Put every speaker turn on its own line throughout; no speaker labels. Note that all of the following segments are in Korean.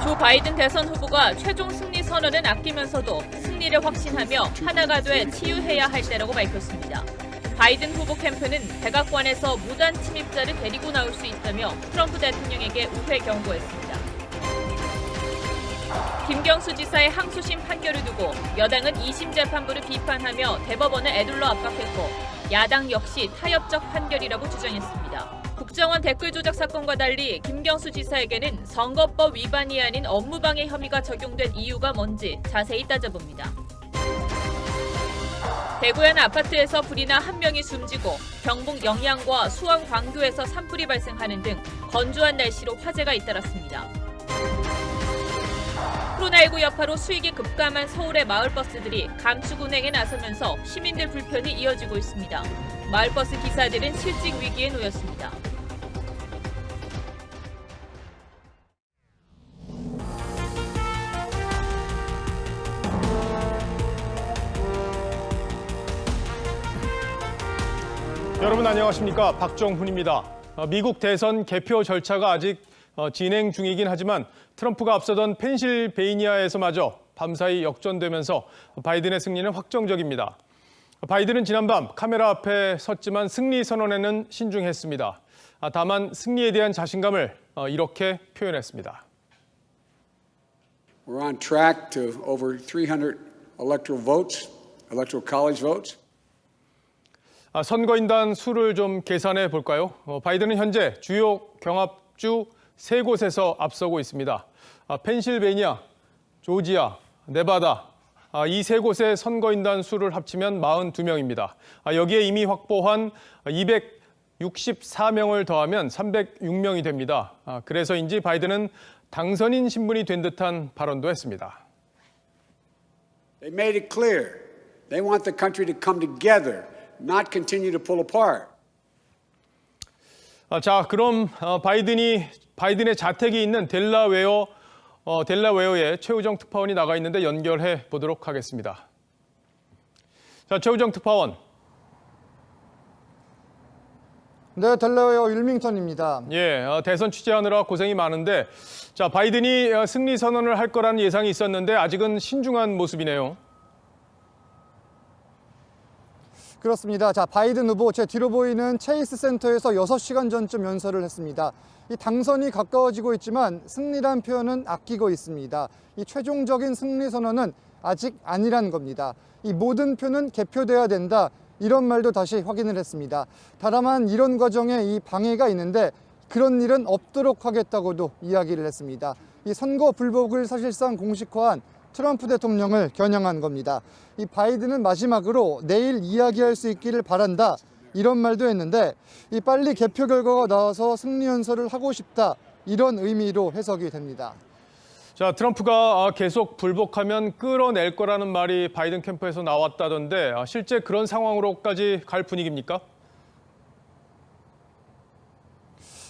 조 바이든 대선 후보가 최종 승리 선언은 아끼면서도 승리를 확신하며 하나가 돼 치유해야 할 때라고 밝혔습니다. 바이든 후보 캠프는 백악관에서 무단 침입자를 데리고 나올 수 있다며 트럼프 대통령에게 우회 경고했습니다. 김경수 지사의 항소심 판결을 두고 여당은 2심 재판부를 비판하며 대법원을 에둘러 압박했고 야당 역시 타협적 판결이라고 주장했습니다. 국정원 댓글 조작 사건과 달리 김경수 지사에게는 선거법 위반이 아닌 업무방해 혐의가 적용된 이유가 뭔지 자세히 따져봅니다. 대구의 한 아파트에서 불이 나 한 명이 숨지고 경북 영양과 수원 광교에서 산불이 발생하는 등 건조한 날씨로 화재가 잇따랐습니다. 코로나19 여파로 수익이 급감한 서울의 마을버스들이 감축 운행에 나서면서 시민들 불편이 이어지고 있습니다. 마을버스 기사들은 실직 위기에 놓였습니다.
여러분 안녕하십니까? 박정훈입니다. 미국 대선 개표 절차가 아직 진행 중이긴 하지만 트럼프가 앞서던 펜실베이니아에서마저 밤사이 역전되면서 바이든의 승리는 확정적입니다. 바이든은 지난밤 카메라 앞에 섰지만 승리 선언에는 신중했습니다. 다만 승리에 대한 자신감을 이렇게 표현했습니다.
We're on track to over 300 electoral votes, electoral college votes.
선거인단 수를 좀 계산해 볼까요? 바이든은 현재 주요 경합주 3곳에서 앞서고 있습니다. 펜실베이니아, 조지아, 네바다, 이 3곳의 선거인단 수를 합치면 42명입니다. 여기에 이미 확보한 264명을 더하면 306명이 됩니다. 그래서인지 바이든은 당선인 신분이 된 듯한 발언도 했습니다.
They made it clear. They want the country to come together, not continue to pull apart.
자, 그럼 바이든의 자택이 있는 델라웨어에 최우정 특파원이 나가 있는데 연결해 보도록 하겠습니다. 자, 최우정 특파원.
네, 델라웨어 윌밍턴입니다.
예, 대선 취재하느라 고생이 많은데, 자, 바이든이 승리 선언을 할 거라는 예상이 있었는데 아직은 신중한 모습이네요.
그렇습니다. 자, 바이든 후보 제 뒤로 보이는 체이스 센터에서 6시간 전쯤 연설을 했습니다. 이 당선이 가까워지고 있지만 승리란 표현은 아끼고 있습니다. 이 최종적인 승리 선언은 아직 아니란 겁니다. 이 모든 표는 개표돼야 된다. 이런 말도 다시 확인을 했습니다. 다만 이런 과정에 이 방해가 있는데 그런 일은 없도록 하겠다고도 이야기를 했습니다. 이 선거 불복을 사실상 공식화한 트럼프 대통령을 겨냥한 겁니다. 이 바이든은 마지막으로 내일 이야기할 수 있기를 바란다. 이런 말도 했는데 이 빨리 개표 결과가 나와서 승리 연설을 하고 싶다. 이런 의미로 해석이 됩니다.
자, 트럼프가 계속 불복하면 끌어낼 거라는 말이 바이든 캠프에서 나왔다던데 실제 그런 상황으로까지 갈 분위기입니까?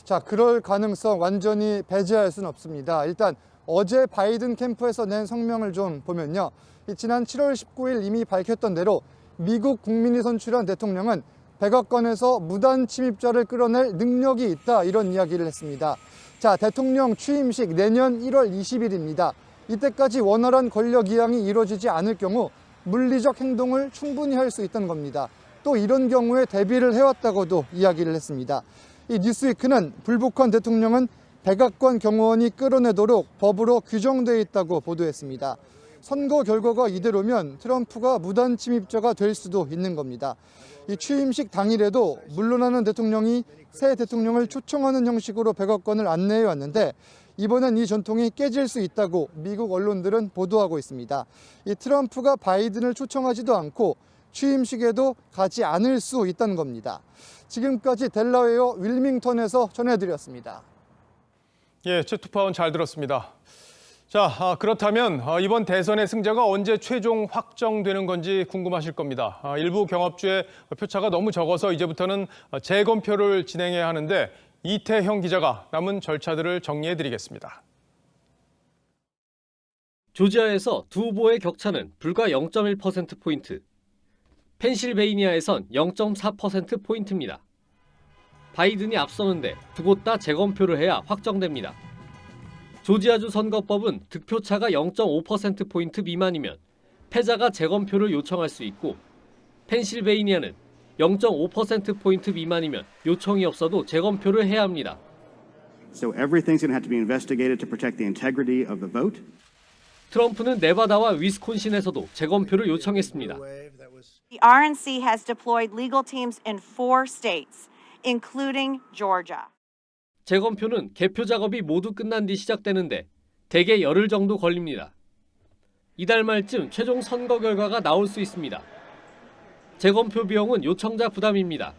자, 그럴 가능성 완전히 배제할 수는 없습니다. 일단 어제 바이든 캠프에서 낸 성명을 좀 보면요. 지난 7월 19일 이미 밝혔던 대로 미국 국민이 선출한 대통령은 백악관에서 무단 침입자를 끌어낼 능력이 있다. 이런 이야기를 했습니다. 자, 대통령 취임식 내년 1월 20일입니다. 이때까지 원활한 권력 이양이 이루어지지 않을 경우 물리적 행동을 충분히 할 수 있다는 겁니다. 또 이런 경우에 대비를 해왔다고도 이야기를 했습니다. 이 뉴스위크는 불복한 대통령은 백악관 경호원이 끌어내도록 법으로 규정되어 있다고 보도했습니다. 선거 결과가 이대로면 트럼프가 무단 침입자가 될 수도 있는 겁니다. 이 취임식 당일에도 물러나는 대통령이 새 대통령을 초청하는 형식으로 백악관을 안내해 왔는데 이번엔 이 전통이 깨질 수 있다고 미국 언론들은 보도하고 있습니다. 이 트럼프가 바이든을 초청하지도 않고 취임식에도 가지 않을 수 있다는 겁니다. 지금까지 델라웨어 윌밍턴에서 전해드렸습니다.
예, 최 특파원 잘 들었습니다. 자, 그렇다면 이번 대선의 승자가 언제 최종 확정되는 건지 궁금하실 겁니다. 일부 경합주의 표차가 너무 적어서 이제부터는 재검표를 진행해야 하는데 이태형 기자가 남은 절차들을 정리해드리겠습니다.
조지아에서 두 후보의 격차는 불과 0.1%포인트, 펜실베이니아에선 0.4%포인트입니다. 바이든이 앞서는데 두 곳 다 재검표를 해야 확정됩니다. 조지아주 선거법은 득표차가 0.5%포인트 미만이면 패자가 재검표를 요청할 수 있고 펜실베이니아는 0.5%포인트 미만이면 요청이 없어도 재검표를 해야 합니다.
So everything's going to have to be investigated to protect the integrity of the vote.
트럼프는 네바다와 위스콘신에서도 재검표를 요청했습니다.
The RNC has deployed legal teams in 4 states, including Georgia.
재검표는 개표 작업이 모두 끝난 뒤 시작되는데 대개 열흘 정도 걸립니다. 이달 말쯤 최종 선거 결과가 나올 수 있습니다. 재검표 비용은 요청자 부담입니다.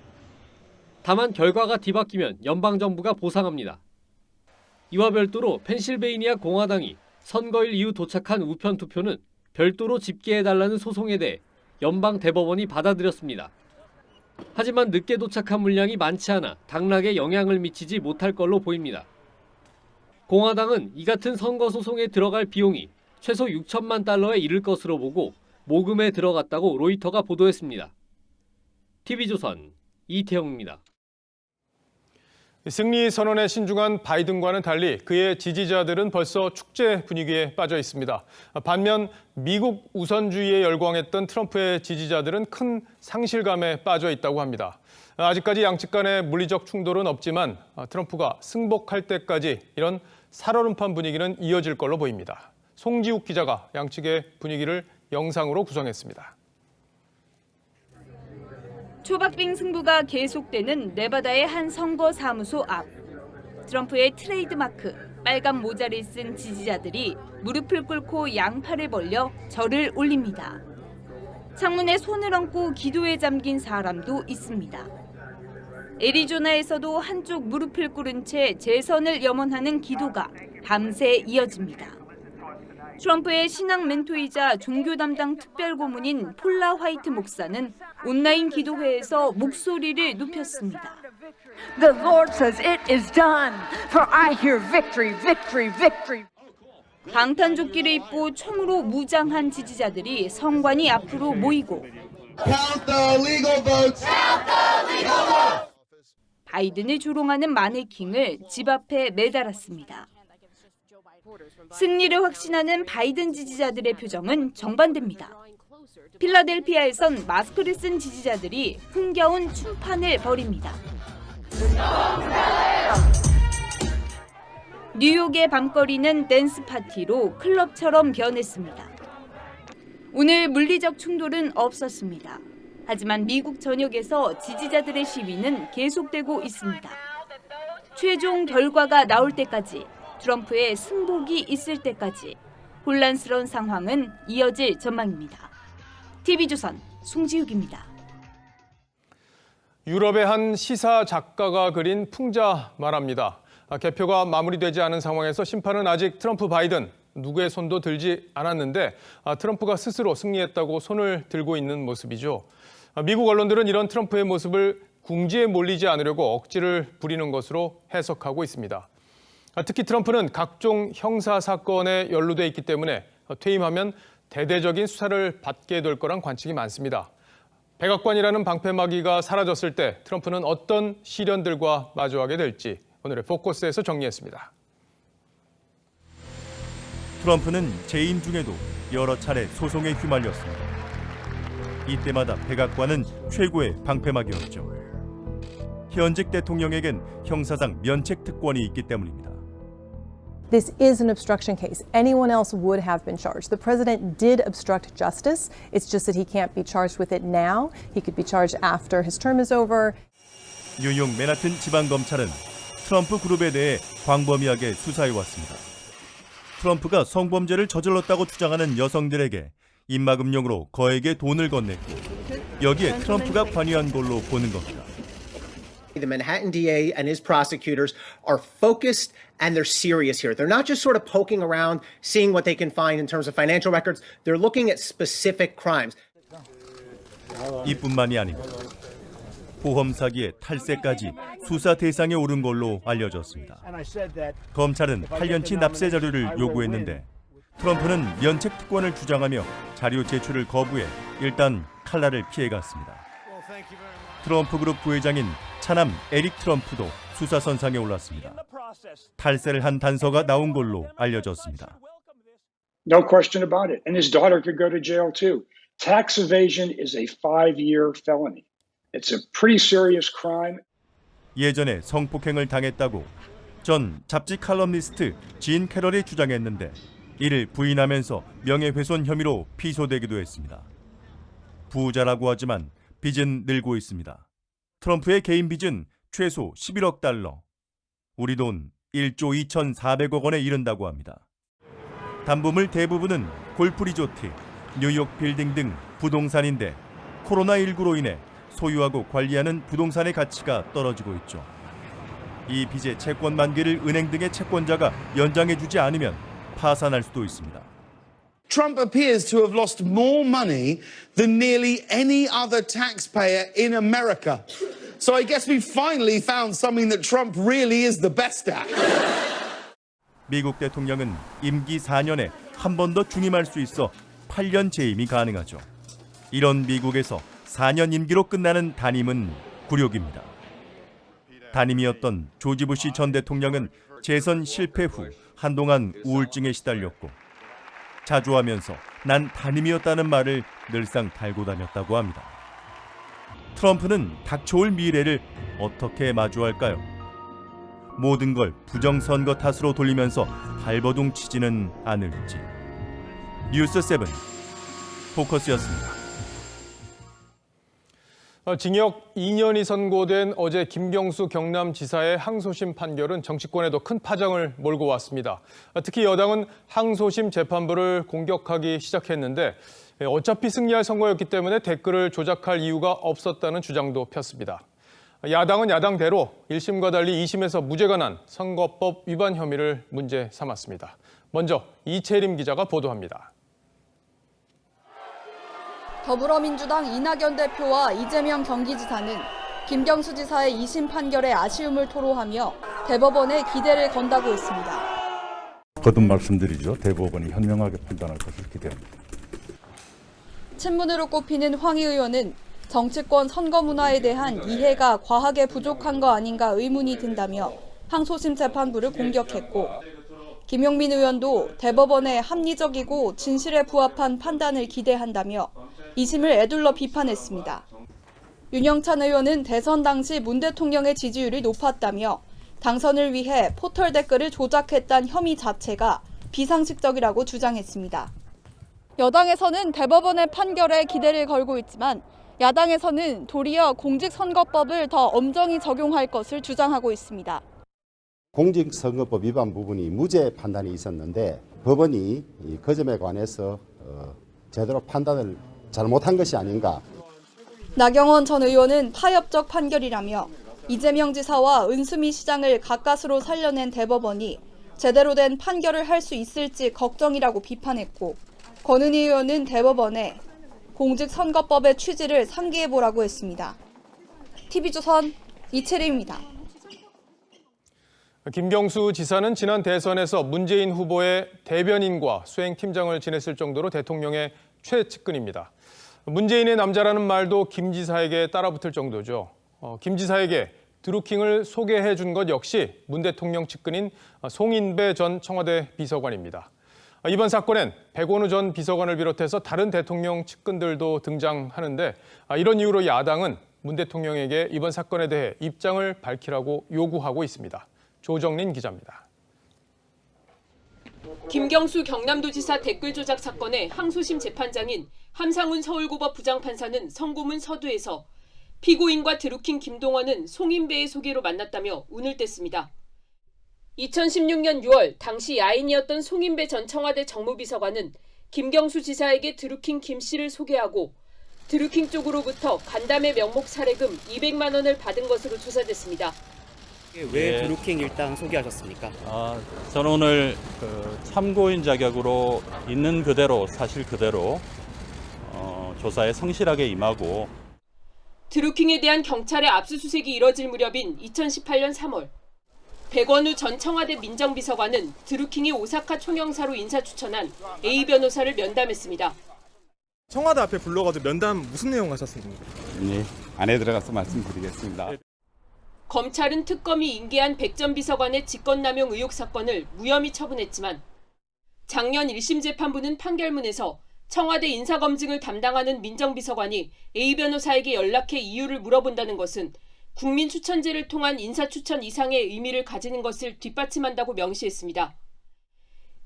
다만 결과가 뒤바뀌면 연방정부가 보상합니다. 이와 별도로 펜실베이니아 공화당이 선거일 이후 도착한 우편 투표는 별도로 집계해달라는 소송에 대해 연방 대법원이 받아들였습니다. 하지만 늦게 도착한 물량이 많지 않아 당락에 영향을 미치지 못할 걸로 보입니다. 공화당은 이 같은 선거 소송에 들어갈 비용이 최소 6천만 달러에 이를 것으로 보고 모금에 들어갔다고 로이터가 보도했습니다. TV조선 이태영입니다.
승리 선언에 신중한 바이든과는 달리 그의 지지자들은 벌써 축제 분위기에 빠져 있습니다. 반면 미국 우선주의에 열광했던 트럼프의 지지자들은 큰 상실감에 빠져 있다고 합니다. 아직까지 양측 간의 물리적 충돌은 없지만 트럼프가 승복할 때까지 이런 살얼음판 분위기는 이어질 걸로 보입니다. 송지욱 기자가 양측의 분위기를 영상으로 구성했습니다.
초박빙 승부가 계속되는 네바다의 한 선거 사무소 앞. 트럼프의 트레이드마크 빨간 모자를 쓴 지지자들이 무릎을 꿇고 양팔을 벌려 절을 올립니다. 창문에 손을 얹고 기도에 잠긴 사람도 있습니다. 애리조나에서도 한쪽 무릎을 꿇은 채 재선을 염원하는 기도가 밤새 이어집니다. 트럼프의 신앙 멘토이자 종교 담당 특별고문인 폴라 화이트 목사는 온라인 기도회에서 목소리를 높였습니다.
The Lord says it is done, for I hear victory, victory, victory.
방탄조끼를 입고 총으로 무장한 지지자들이 성관이 앞으로 모이고 바이든을 조롱하는 마네킹을 집 앞에 매달았습니다. 승리를 확신하는 바이든 지지자들의 표정은 정반대입니다. 필라델피아에선 마스크를 쓴 지지자들이 흥겨운 춤판을 벌입니다. 뉴욕의 밤거리는 댄스 파티로 클럽처럼 변했습니다. 오늘 물리적 충돌은 없었습니다. 하지만 미국 전역에서 지지자들의 시위는 계속되고 있습니다. 최종 결과가 나올 때까지, 트럼프의 승복이 있을 때까지 혼란스러운 상황은 이어질 전망입니다. TV조선 송지욱입니다.
유럽의 한 시사 작가가 그린 풍자 만화입니다. 개표가 마무리되지 않은 상황에서 심판은 아직 트럼프 바이든 누구의 손도 들지 않았는데 트럼프가 스스로 승리했다고 손을 들고 있는 모습이죠. 미국 언론들은 이런 트럼프의 모습을 궁지에 몰리지 않으려고 억지를 부리는 것으로 해석하고 있습니다. 특히 트럼프는 각종 형사 사건에 연루돼 있기 때문에 퇴임하면 대대적인 수사를 받게 될 거란 관측이 많습니다. 백악관이라는 방패막이가 사라졌을 때 트럼프는 어떤 시련들과 마주하게 될지 오늘의 포커스에서 정리했습니다.
트럼프는 재임 중에도 여러 차례 소송에 휘말렸습니다. 이때마다 백악관은 최고의 방패막이었죠. 현직 대통령에겐 형사상 면책 특권이 있기 때문입니다.
This is an obstruction case. Anyone else would have been charged. The president did obstruct justice. It's just that he can't be charged with it now. He could be charged after his term is over.
뉴욕 맨하튼 지방검찰은 트럼프 그룹에 대해 광범위하게 수사해왔습니다. 트럼프가 성범죄를 저질렀다고 주장하는 여성들에게 입막음용으로 거액의 돈을 건넸고 여기에 트럼프가 관여한 걸로 보는 겁니다.
The Manhattan DA and his prosecutors are focused and they're serious here. They're not just sort of poking around, seeing what they can find in terms of financial records. They're looking at specific crimes.
이뿐만이 아닙니다. 보험 사기의 탈세까지 수사 대상에 오른 걸로 알려졌습니다. 검찰은 8년치 납세 자료를 요구했는데 트럼프는 면책 특권을 주장하며 자료 제출을 거부해 일단 칼날을 피해갔습니다. 트럼프 그룹 부회장인 차남 에릭 트럼프도 수사선상에 올랐습니다. 탈세를 한 단서가 나온 걸로 알려졌습니다.
No question about it. And his daughter could go to jail too. Tax evasion is a 5-year felony. It's a pretty serious crime.
예전에 성폭행을 당했다고 전 잡지 칼럼니스트 진 캐럴이 주장했는데 이를 부인하면서 명예훼손 혐의로 피소되기도 했습니다. 부자라고 하지만 빚은 늘고 있습니다. 트럼프의 개인 빚은 최소 11억 달러, 우리 돈 1조 2,400억 원에 이른다고 합니다. 담보물 대부분은 골프 리조트, 뉴욕 빌딩 등 부동산인데 코로나19로 인해 소유하고 관리하는 부동산의 가치가 떨어지고 있죠. 이 빚의 채권 만기를 은행 등의 채권자가 연장해주지 않으면 파산할 수도 있습니다.
Trump appears to have lost more money than nearly any other taxpayer in America. So I guess we finally found something that Trump really is the best at.
미국 대통령은 임기 4년에 한 번 더 중임할 수 있어 8년 재임이 가능하죠. 이런 미국에서 4년 임기로 끝나는 단임은 굴욕입니다. 단임이었던 조지 부시 전 대통령은 재선 실패 후 한동안 우울증에 시달렸고 자주 하면서 난 단임이었다는 말을 늘상 달고 다녔다고 합니다. 트럼프는 닥쳐올 미래를 어떻게 마주할까요? 모든 걸 부정선거 탓으로 돌리면서 발버둥 치지는 않을지. 뉴스7 포커스였습니다.
징역 2년이 선고된 어제 김경수 경남지사의 항소심 판결은 정치권에도 큰 파장을 몰고 왔습니다. 특히 여당은 항소심 재판부를 공격하기 시작했는데 어차피 승리할 선거였기 때문에 댓글을 조작할 이유가 없었다는 주장도 폈습니다. 야당은 야당대로 1심과 달리 2심에서 무죄가 난 선거법 위반 혐의를 문제 삼았습니다. 먼저 이채림 기자가 보도합니다.
더불어민주당 이낙연 대표와 이재명 경기지사는 김경수 지사의 2심 판결에 아쉬움을 토로하며 대법원에 기대를 건다고 했습니다.
거듭 말씀드리죠. 대법원이 현명하게 판단할 것을 기대합니다.
친문으로 꼽히는 황희 의원은 정치권 선거 문화에 대한 이해가 과하게 부족한 거 아닌가 의문이 든다며 항소심 재판부를 공격했고, 김용민 의원도 대법원의 합리적이고 진실에 부합한 판단을 기대한다며 2심을 에둘러 비판했습니다. 윤영찬 의원은 대선 당시 문 대통령의 지지율이 높았다며 당선을 위해 포털 댓글을 조작했다는 혐의 자체가 비상식적이라고 주장했습니다. 여당에서는 대법원의 판결에 기대를 걸고 있지만 야당에서는 도리어 공직선거법을 더 엄정히 적용할 것을 주장하고 있습니다.
공직선거법 위반 부분이 무죄 판단이 있었는데 법원이 그 점에 관해서 제대로 판단을 잘못한 것이 아닌가.
나경원 전 의원은 타협적 판결이라며 이재명 지사와 은수미 시장을 가까스로 살려낸 대법원이 제대로 된 판결을 할 수 있을지 걱정이라고 비판했고, 권은희 의원은 대법원에 공직선거법의 취지를 상기해보라고 했습니다. TV조선 이채림입니다.
김경수 지사는 지난 대선에서 문재인 후보의 대변인과 수행팀장을 지냈을 정도로 대통령의 최측근입니다. 문재인의 남자라는 말도 김 지사에게 따라붙을 정도죠. 김 지사에게 드루킹을 소개해 준 것 역시 문 대통령 측근인 송인배 전 청와대 비서관입니다. 이번 사건엔 백원우 전 비서관을 비롯해서 다른 대통령 측근들도 등장하는데 이런 이유로 야당은 문 대통령에게 이번 사건에 대해 입장을 밝히라고 요구하고 있습니다. 조정린 기자입니다.
김경수 경남도지사 댓글 조작 사건의 항소심 재판장인 함상훈 서울고법 부장판사는 선고문 서두에서 피고인과 드루킹 김동완은 송인배의 소개로 만났다며 운을 뗐습니다. 2016년 6월 당시 야인이었던 송인배 전 청와대 정무비서관은 김경수 지사에게 드루킹 김 씨를 소개하고 드루킹 쪽으로부터 간담회 명목 사례금 200만 원을 받은 것으로 조사됐습니다.
왜 드루킹 일당 소개하셨습니까?
저는 오늘 참고인 자격으로 있는 그대로 사실 그대로 조사에 성실하게 임하고.
드루킹에 대한 경찰의 압수수색이 이뤄질 무렵인 2018년 3월 백원우 전 청와대 민정비서관은 드루킹이 오사카 총영사로 인사 추천한 A 변호사를 면담했습니다.
청와대 앞에 불러가지고 면담 무슨 내용 하셨습니까?
네, 안에 들어가서 말씀드리겠습니다.
검찰은 특검이 인계한 백 전 비서관의 직권남용 의혹 사건을 무혐의 처분했지만 작년 1심 재판부는 판결문에서 청와대 인사검증을 담당하는 민정비서관이 A 변호사에게 연락해 이유를 물어본다는 것은 국민추천제를 통한 인사추천 이상의 의미를 가지는 것을 뒷받침한다고 명시했습니다.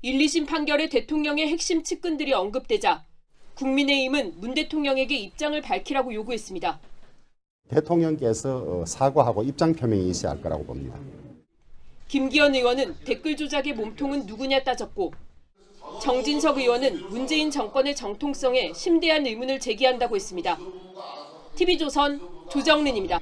1, 2심 판결에 대통령의 핵심 측근들이 언급되자 국민의힘은 문 대통령에게 입장을 밝히라고 요구했습니다.
대통령께서 사과하고 입장 표명이 있어야 할 거라고 봅니다.
김기현 의원은 댓글 조작의 몸통은 누구냐 따졌고 정진석 의원은 문재인 정권의 정통성에 심대한 의문을 제기한다고 했습니다. TV조선 조정린입니다.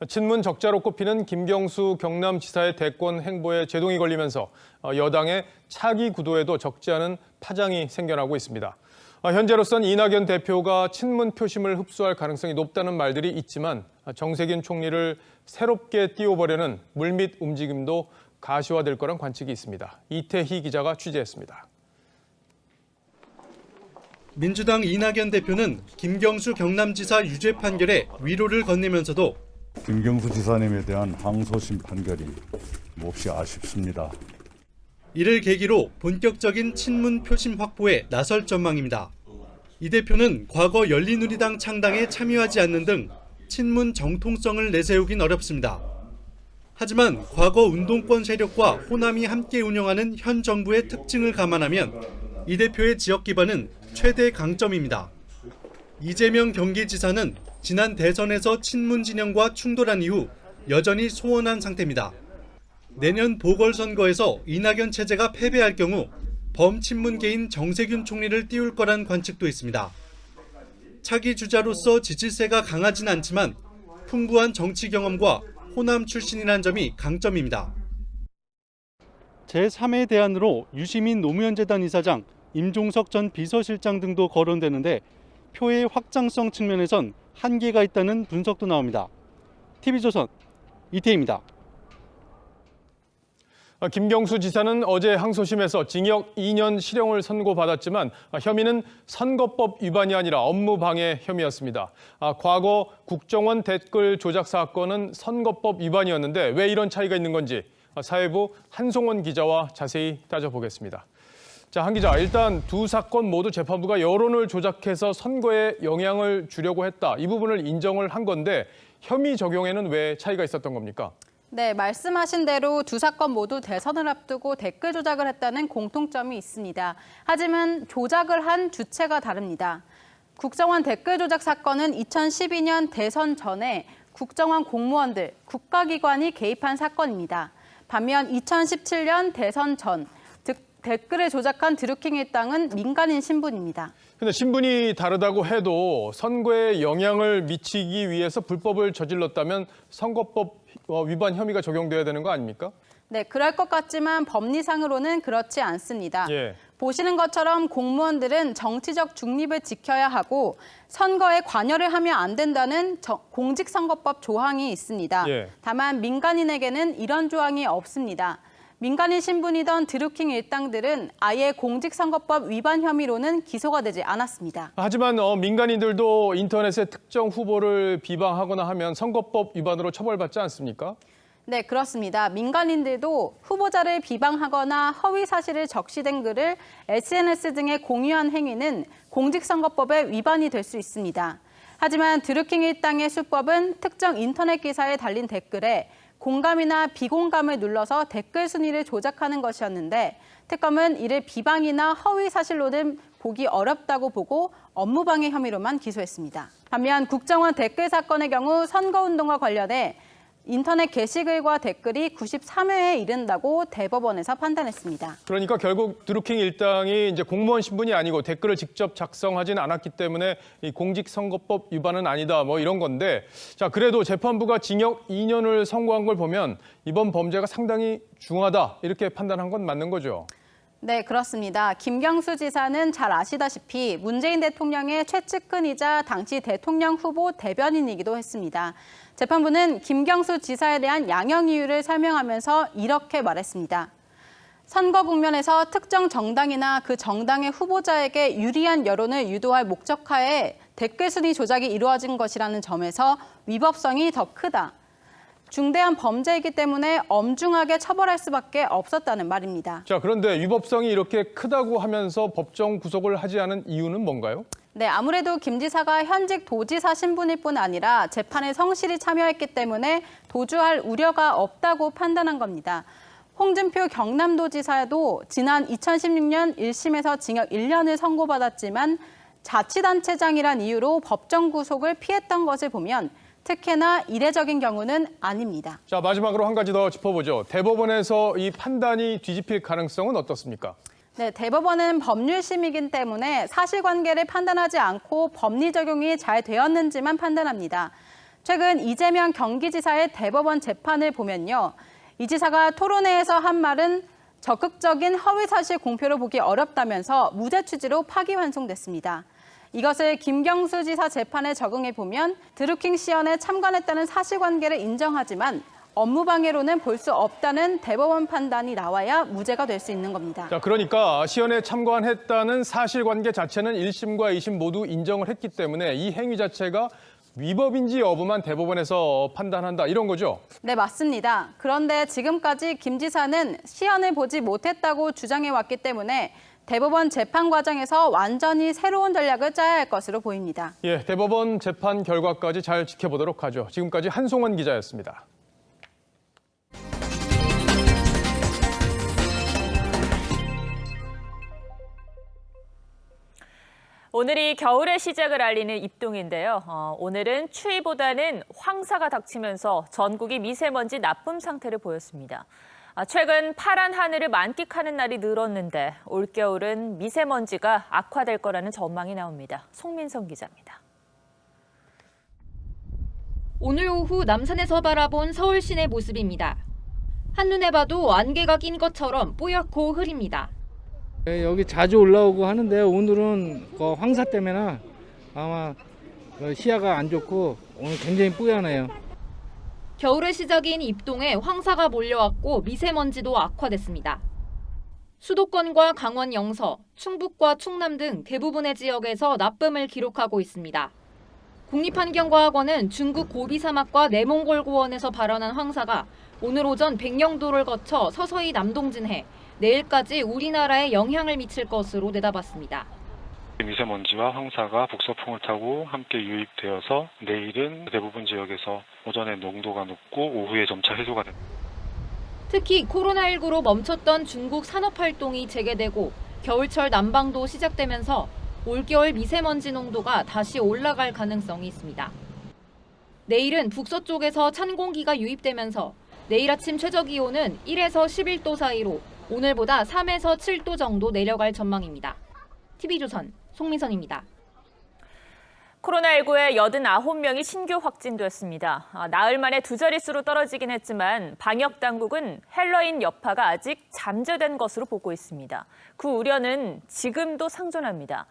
친문 적자로 꼽히는 김경수 경남지사의 대권 행보에 제동이 걸리면서 여당의 차기 구도에도 적지 않은 파장이 생겨나고 있습니다. 현재로선 이낙연 대표가 친문 표심을 흡수할 가능성이 높다는 말들이 있지만 정세균 총리를 새롭게 띄워보려는 물밑 움직임도 가시화될 거란 관측이 있습니다. 이태희 기자가 취재했습니다.
민주당 이낙연 대표는 김경수 경남지사 유죄 판결에 위로를 건네면서도
김경수 지사님에 대한 항소심 판결이 몹시 아쉽습니다.
이를 계기로 본격적인 친문 표심 확보에 나설 전망입니다. 이 대표는 과거 열린우리당 창당에 참여하지 않는 등 친문 정통성을 내세우긴 어렵습니다. 하지만 과거 운동권 세력과 호남이 함께 운영하는 현 정부의 특징을 감안하면 이 대표의 지역 기반은 최대 강점입니다. 이재명 경기지사는 지난 대선에서 친문 진영과 충돌한 이후 여전히 소원한 상태입니다. 내년 보궐선거에서 이낙연 체제가 패배할 경우 범친문계인 정세균 총리를 띄울 거란 관측도 있습니다. 차기 주자로서 지지세가 강하진 않지만 풍부한 정치 경험과 호남 출신이라는 점이 강점입니다. 제3의 대안으로 유시민 노무현재단 이사장, 임종석 전 비서실장 등도 거론되는데 표의 확장성 측면에선 한계가 있다는 분석도 나옵니다. TV조선 이태희입니다.
김경수 지사는 어제 항소심에서 징역 2년 실형을 선고받았지만 혐의는 선거법 위반이 아니라 업무방해 혐의였습니다. 과거 국정원 댓글 조작 사건은 선거법 위반이었는데 왜 이런 차이가 있는 건지 사회부 한송원 기자와 자세히 따져보겠습니다. 자, 한 기자, 일단 두 사건 모두 재판부가 여론을 조작해서 선거에 영향을 주려고 했다. 이 부분을 인정을 한 건데 혐의 적용에는 왜 차이가 있었던 겁니까?
네, 말씀하신 대로 두 사건 모두 대선을 앞두고 댓글 조작을 했다는 공통점이 있습니다. 하지만 조작을 한 주체가 다릅니다. 국정원 댓글 조작 사건은 2012년 대선 전에 국정원 공무원들, 국가기관이 개입한 사건입니다. 반면 2017년 대선 전 댓글을 조작한 드루킹 일당은 민간인 신분입니다.
근데 신분이 다르다고 해도 선거에 영향을 미치기 위해서 불법을 저질렀다면 선거법 위반 혐의가 적용돼야 되는 거 아닙니까?
네, 그럴 것 같지만 법리상으로는 그렇지 않습니다.
예.
보시는 것처럼 공무원들은 정치적 중립을 지켜야 하고 선거에 관여를 하면 안 된다는 공직선거법 조항이 있습니다.
예.
다만 민간인에게는 이런 조항이 없습니다. 민간인 신분이던 드루킹 일당들은 아예 공직선거법 위반 혐의로는 기소가 되지 않았습니다.
하지만 민간인들도 인터넷에 특정 후보를 비방하거나 하면 선거법 위반으로 처벌받지 않습니까?
네, 그렇습니다. 민간인들도 후보자를 비방하거나 허위 사실을 적시된 글을 SNS 등에 공유한 행위는 공직선거법의 위반이 될 수 있습니다. 하지만 드루킹 일당의 수법은 특정 인터넷 기사에 달린 댓글에 공감이나 비공감을 눌러서 댓글 순위를 조작하는 것이었는데 특검은 이를 비방이나 허위 사실로는 보기 어렵다고 보고 업무방해 혐의로만 기소했습니다. 반면 국정원 댓글 사건의 경우 선거운동과 관련해 인터넷 게시글과 댓글이 93회에 이른다고 대법원에서 판단했습니다.
그러니까 결국 드루킹 일당이 이제 공무원 신분이 아니고 댓글을 직접 작성하지는 않았기 때문에 이 공직선거법 위반은 아니다 뭐 이런 건데 자 그래도 재판부가 징역 2년을 선고한 걸 보면 이번 범죄가 상당히 중하다 이렇게 판단한 건 맞는 거죠?
네, 그렇습니다. 김경수 지사는 잘 아시다시피 문재인 대통령의 최측근이자 당시 대통령 후보 대변인이기도 했습니다. 재판부는 김경수 지사에 대한 양형 이유를 설명하면서 이렇게 말했습니다. 선거 국면에서 특정 정당이나 그 정당의 후보자에게 유리한 여론을 유도할 목적하에 댓글 순위 조작이 이루어진 것이라는 점에서 위법성이 더 크다. 중대한 범죄이기 때문에 엄중하게 처벌할 수밖에 없었다는 말입니다.
자, 그런데 위법성이 이렇게 크다고 하면서 법정 구속을 하지 않은 이유는 뭔가요?
네, 아무래도 김 지사가 현직 도지사 신분일 뿐 아니라 재판에 성실히 참여했기 때문에 도주할 우려가 없다고 판단한 겁니다. 홍준표 경남도지사도 지난 2016년 1심에서 징역 1년을 선고받았지만 자치단체장이란 이유로 법정 구속을 피했던 것을 보면 특혜나 이례적인 경우는 아닙니다.
자, 마지막으로 한 가지 더 짚어보죠. 대법원에서 이 판단이 뒤집힐 가능성은 어떻습니까?
네, 대법원은 법률심이기 때문에 사실관계를 판단하지 않고 법리 적용이 잘 되었는지만 판단합니다. 최근 이재명 경기지사의 대법원 재판을 보면요. 이 지사가 토론회에서 한 말은 적극적인 허위사실 공표로 보기 어렵다면서 무죄 취지로 파기환송됐습니다. 이것을 김경수 지사 재판에 적용해 보면 드루킹 시연에 참관했다는 사실관계를 인정하지만 업무방해로는 볼 수 없다는 대법원 판단이 나와야 무죄가 될 수 있는 겁니다.
자, 그러니까 시연에 참관했다는 사실관계 자체는 1심과 2심 모두 인정을 했기 때문에 이 행위 자체가 위법인지 여부만 대법원에서 판단한다, 이런 거죠?
네, 맞습니다. 그런데 지금까지 김 지사는 시연을 보지 못했다고 주장해왔기 때문에 대법원 재판 과정에서 완전히 새로운 전략을 짜야 할 것으로 보입니다.
예, 대법원 재판 결과까지 잘 지켜보도록 하죠. 지금까지 한송원 기자였습니다.
오늘이 겨울의 시작을 알리는 입동인데요. 오늘은 추위보다는 황사가 닥치면서 전국이 미세먼지 나쁨 상태를 보였습니다. 최근 파란 하늘을 만끽하는 날이 늘었는데 올겨울은 미세먼지가 악화될 거라는 전망이 나옵니다. 송민성 기자입니다.
오늘 오후 남산에서 바라본 서울 시내 모습입니다. 한눈에 봐도 안개가 낀 것처럼 뽀얗고 흐립니다.
여기 자주 올라오고 하는데 오늘은 그 황사 때문에 아마 시야가 안 좋고 오늘 굉장히 뿌연해요.
겨울의 시작인 입동에 황사가 몰려왔고 미세먼지도 악화됐습니다. 수도권과 강원 영서, 충북과 충남 등 대부분의 지역에서 나쁨을 기록하고 있습니다. 국립환경과학원은 중국 고비 사막과 내몽골 고원에서 발현한 황사가 오늘 오전 백령도를 거쳐 서서히 남동진해 내일까지 우리나라에 영향을 미칠 것으로 내다봤습니다.
미세먼지와 황사가 북서풍을 타고 함께 유입되어서 내일은 대부분 지역에서 오전에 농도가 높고 오후에 점차 해소가 됩니다.
특히 코로나19로 멈췄던 중국 산업활동이 재개되고 겨울철 난방도 시작되면서 올겨울 미세먼지 농도가 다시 올라갈 가능성이 있습니다. 내일은 북서쪽에서 찬 공기가 유입되면서 내일 아침 최저기온은 1에서 11도 사이로 오늘보다 3에서 7도 정도 내려갈 전망입니다. TV조선 송민선입니다.
코로나19에 89명이 신규 확진됐습니다. 나흘 만에 두 자릿수로 떨어지긴 했지만 방역 당국은 헬로윈 여파가 아직 잠재된 것으로 보고 있습니다. 그 우려는 지금도 상존합니다.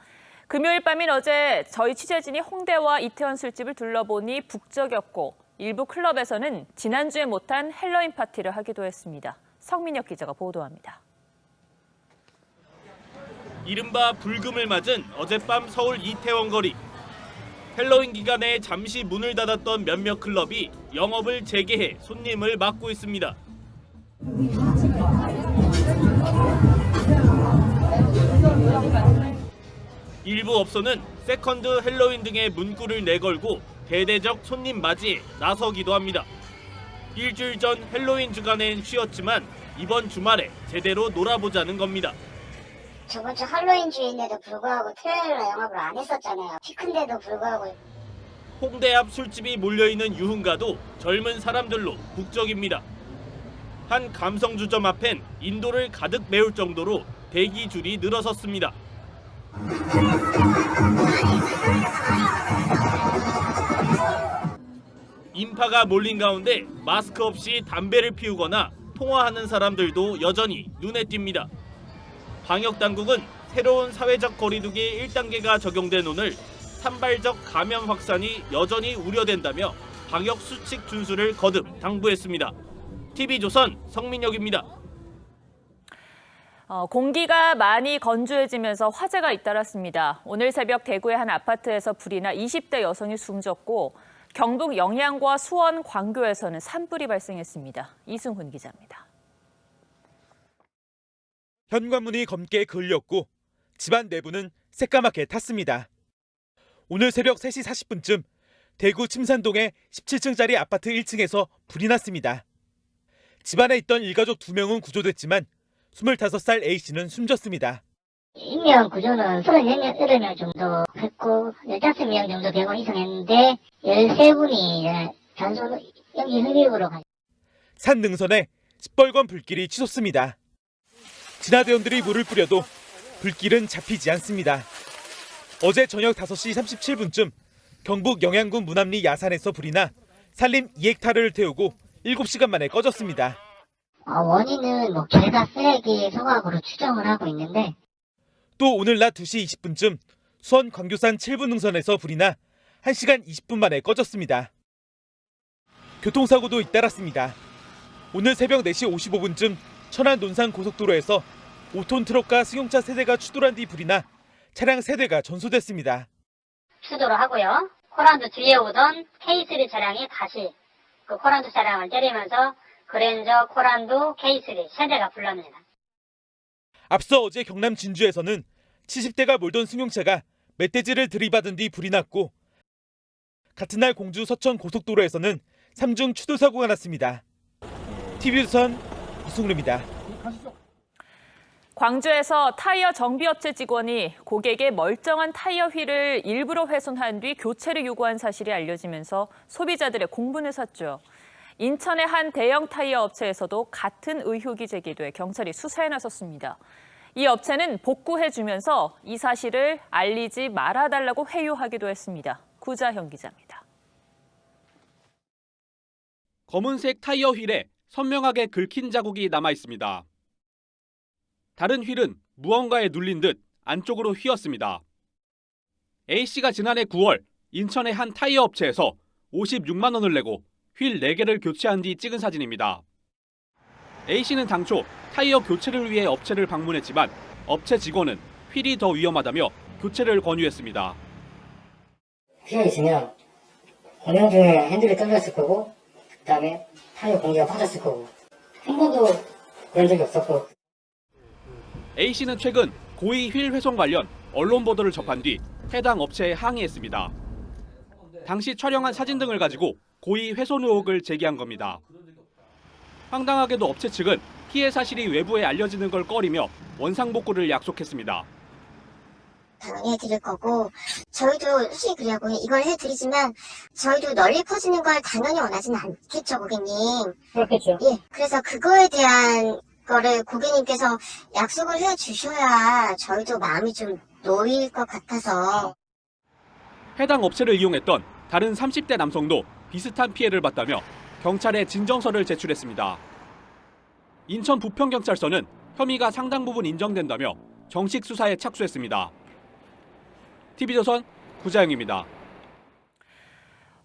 금요일 밤인 어제 저희 취재진이 홍대와 이태원 술집을 둘러보니 북적였고 일부 클럽에서는 지난주에 못한 헬로윈 파티를 하기도 했습니다. 성민혁 기자가 보도합니다.
이른바 불금을 맞은 어젯밤 서울 이태원 거리. 헬로윈 기간에 잠시 문을 닫았던 몇몇 클럽이 영업을 재개해 손님을 맞고 있습니다. 일부 업소는 세컨드 헬로윈 등의 문구를 내걸고 대대적 손님 맞이에 나서기도 합니다. 일주일 전 헬로윈 주간엔 쉬었지만 이번 주말에 제대로 놀아보자는 겁니다.
저번 주 할로윈 주인데도 불구하고 토요일날 영업을 안 했었잖아요. 피크인데도 불구하고.
홍대 앞 술집이 몰려있는 유흥가도 젊은 사람들로 북적입니다. 한 감성주점 앞엔 인도를 가득 메울 정도로 대기 줄이 늘어섰습니다. 인파가 몰린 가운데 마스크 없이 담배를 피우거나 통화하는 사람들도 여전히 눈에 띕니다. 방역당국은 새로운 사회적 거리두기 1단계가 적용된 오늘 산발적 감염 확산이 여전히 우려된다며 방역 수칙 준수를 거듭 당부했습니다. TV조선 성민혁입니다.
공기가 많이 건조해지면서 화재가 잇따랐습니다. 오늘 새벽 대구의 한 아파트에서 불이 나 20대 여성이 숨졌고 경북 영양과 수원, 광교에서는 산불이 발생했습니다. 이승훈 기자입니다.
현관문이 검게 걸렸고 집안 내부는 새까맣게 탔습니다. 오늘 새벽 3시 40분쯤 대구 침산동의 17층짜리 아파트 1층에서 불이 났습니다. 집안에 있던 일가족 2명은 구조됐지만 25살 A씨는 숨졌습니다.
인명 구조는 38명 정도 했고 15명 정도 병원 이송했는데 13분이 단순 연기 흡입으로 가죠.
산 능선에 시뻘건 불길이 치솟습니다. 진화대원들이 물을 뿌려도 불길은 잡히지 않습니다. 어제 저녁 5시 37분쯤 경북 영양군 문암리 야산에서 불이 나 산림 2헥타르를 태우고 7시간 만에 꺼졌습니다.
원인은 개가 쓰레기 소각으로 추정을 하고 있는데
또 오늘 낮 2시 20분쯤 수원 광교산 7분 능선에서 불이 나 1시간 20분 만에 꺼졌습니다. 교통사고도 잇따랐습니다. 오늘 새벽 4시 55분쯤 천안 논산 고속도로에서 5톤 트럭과 승용차 세대가 추돌한 뒤 불이 나 차량 세대가 전소됐습니다.
추돌을 하고요. 코란도 뒤에 오던 K3 차량이 다시 그 코란도 차량을 때리면서 그랜저, 코란도, K3 세대가 불납니다.
앞서 어제 경남 진주에서는 70대가 몰던 승용차가 멧돼지를 들이받은 뒤 불이 났고 같은 날 공주 서천 고속도로에서는 3중 추돌 사고가 났습니다. TV조선 이승훈입니다.
광주에서 타이어 정비업체 직원이 고객의 멀쩡한 타이어 휠을 일부러 훼손한 뒤 교체를 요구한 사실이 알려지면서 소비자들의 공분을 샀죠. 인천의 한 대형 타이어 업체에서도 같은 의혹이 제기돼 경찰이 수사에 나섰습니다. 이 업체는 복구해주면서 이 사실을 알리지 말아달라고 회유하기도 했습니다. 구자현 기자입니다.
검은색 타이어 휠에 선명하게 긁힌 자국이 남아 있습니다. 다른 휠은 무언가에 눌린 듯 안쪽으로 휘었습니다. A씨가 지난해 9월 인천의 한 타이어 업체에서 56만 원을 내고 휠 4개를 교체한 뒤 찍은 사진입니다. A씨는 당초 타이어 교체를 위해 업체를 방문했지만 업체 직원은 휠이 더 위험하다며 교체를 권유했습니다.
휘어 있으면 운행 중에 핸들이 떨어졌을 거고 그다음에 타이어 공기가 빠졌을 거고 한 번도 그런 적이 없었고
A씨는 최근 고의 휠 훼손 관련 언론 보도를 접한 뒤 해당 업체에 항의했습니다. 당시 촬영한 사진 등을 가지고 고의 훼손 의혹을 제기한 겁니다. 황당하게도 업체 측은 피해 사실이 외부에 알려지는 걸 꺼리며 원상복구를 약속했습니다.
당연히 해드릴 거고 저희도 솔직히 그래요. 이걸 해드리지만 저희도 널리 퍼지는 걸 당연히 원하지는 않겠죠, 고객님. 그렇겠죠. 예, 그래서 그거에 대한 거를 고객님께서 약속을 해주셔야 저희도 마음이 좀 놓일 것 같아서.
해당 업체를 이용했던 다른 30대 남성도 비슷한 피해를 봤다며 경찰에 진정서를 제출했습니다. 인천 부평경찰서는 혐의가 상당 부분 인정된다며 정식 수사에 착수했습니다. TV조선 구자영입니다.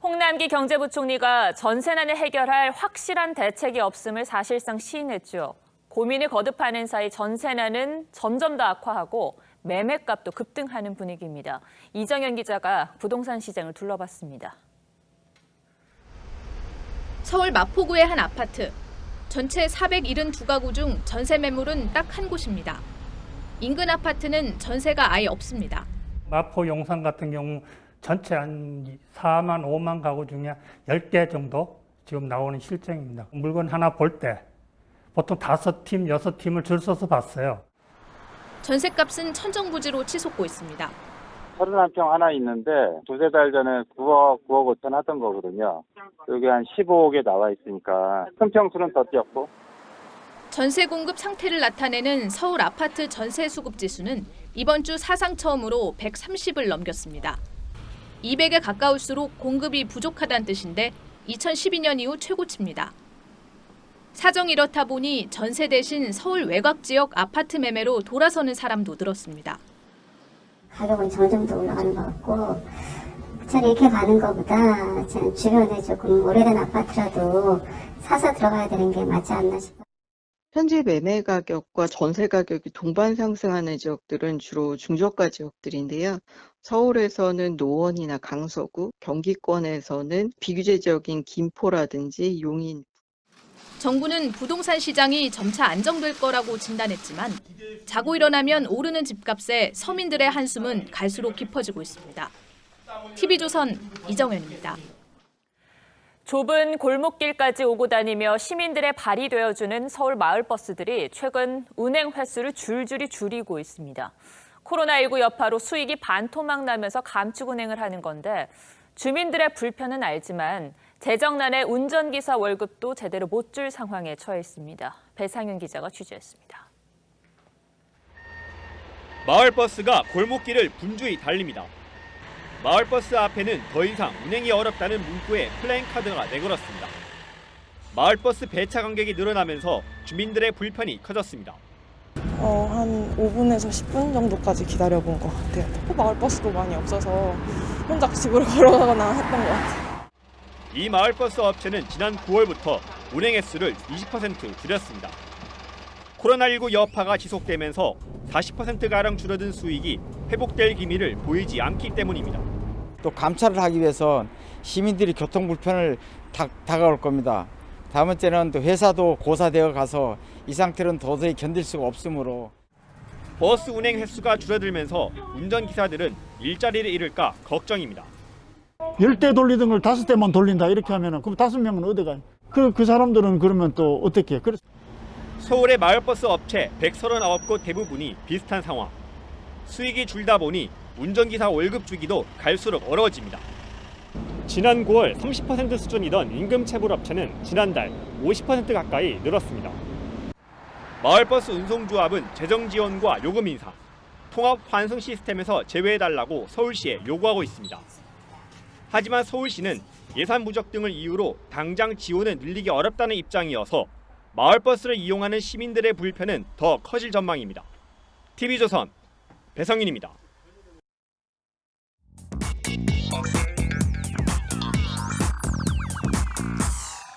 홍남기 경제부총리가 전세난을 해결할 확실한 대책이 없음을 사실상 시인했죠. 고민을 거듭하는 사이 전세난은 점점 더 악화하고 매매값도 급등하는 분위기입니다. 이정현 기자가 부동산 시장을 둘러봤습니다.
서울 마포구의 한 아파트. 전체 472가구 중 전세 매물은 딱 한 곳입니다. 인근 아파트는 전세가 아예 없습니다.
마포 용산 같은 경우 전체 한 4만 5만 가구 중에 10개 정도 지금 나오는 실정입니다. 물건 하나 볼 때 보통 5팀, 6팀을 줄 서서 봤어요.
전세값은 천정부지로 치솟고 있습니다.
31평 하나 있는데 두세 달 전에 9억 5천 하던 거거든요. 여기 한 15억에 나와 있으니까 큰 평수는 더 뛰었고.
전세 공급 상태를 나타내는 서울 아파트 전세 수급 지수는 이번 주 사상 처음으로 130을 넘겼습니다. 200에 가까울수록 공급이 부족하다는 뜻인데 2012년 이후 최고치입니다. 사정이 이렇다 보니 전세 대신 서울 외곽 지역 아파트 매매로 돌아서는 사람도 늘었습니다.
가격은 점점 더 올라가는 것 같고 차라리 이렇게 가는 것보다 주변에 조금 오래된 아파트라도 사서 들어가야 되는 게 맞지 않나 싶어요.
현재 매매 가격과 전세 가격이 동반 상승하는 지역들은 주로 중저가 지역들인데요. 서울에서는 노원이나 강서구, 경기권에서는 비규제 지역인 김포라든지 용인.
정부는 부동산 시장이 점차 안정될 거라고 진단했지만 자고 일어나면 오르는 집값에 서민들의 한숨은 갈수록 깊어지고 있습니다. TV조선 이정현입니다. 좁은 골목길까지 오고 다니며 시민들의 발이 되어주는 서울 마을버스들이 최근 운행 횟수를 줄줄이 줄이고 있습니다. 코로나19 여파로 수익이 반토막 나면서 감축 운행을 하는 건데 주민들의 불편은 알지만 재정난에 운전기사 월급도 제대로 못 줄 상황에 처해 있습니다. 배상윤 기자가 취재했습니다.
마을버스가 골목길을 분주히 달립니다. 마을버스 앞에는 더 이상 운행이 어렵다는 문구에 플래카드가 내걸었습니다. 마을버스 배차 간격이 늘어나면서 주민들의 불편이 커졌습니다.
한 5분에서 10분 정도까지 기다려본 것 같아요. 마을버스도 많이 없어서 혼자 집으로 걸어가거나 했던 것 같아요.
이 마을버스 업체는 지난 9월부터 운행 횟수를 20% 줄였습니다. 코로나19 여파가 지속되면서 40%가량 줄어든 수익이 회복될 기미를 보이지 않기 때문입니다.
또 감차를 하기 위해서 시민들이 교통 불편을 다가올 겁니다. 다음 번째는 또 회사도 고사되어 가서 이 상태로는 도저히 견딜 수가 없으므로
버스 운행 횟수가 줄어들면서 운전기사들은 일자리를 잃을까 걱정입니다.
10대 돌리던 걸 5대만 돌린다 이렇게 하면은 그럼 5명은 어디 가요? 그 사람들은 그러면 또 어떻게 해요?
서울의 마을버스 업체 139곳 대부분이 비슷한 상황. 수익이 줄다 보니 운전기사 월급 주기도 갈수록 어려워집니다. 지난 9월 30% 수준이던 임금체불 업체는 지난달 50% 가까이 늘었습니다. 마을버스 운송조합은 재정 지원과 요금 인상, 통합 환승 시스템에서 제외해달라고 서울시에 요구하고 있습니다. 하지만 서울시는 예산 부족 등을 이유로 당장 지원을 늘리기 어렵다는 입장이어서 마을버스를 이용하는 시민들의 불편은 더 커질 전망입니다. TV조선 배성인입니다.